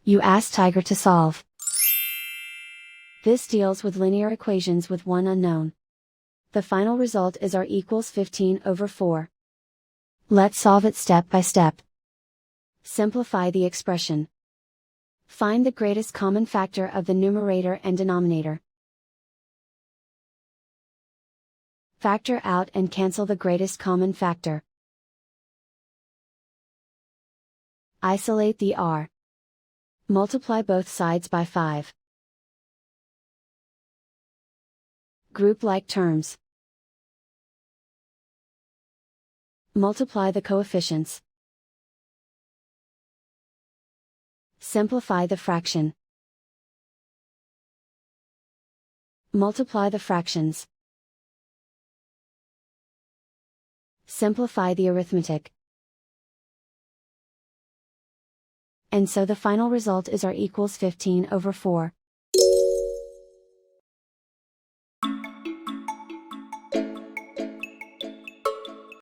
You ask Tiger to solve. This deals with linear equations with one unknown. The final result is r equals 15/4. Let's solve it step by step. Simplify the expression. Find the greatest common factor of the numerator and denominator. Factor out and cancel the greatest common factor. Isolate the r. Multiply both sides by 5. Group like terms. Multiply the coefficients. Simplify the fraction. Multiply the fractions. Simplify the arithmetic. And so the final result is r equals 15/4.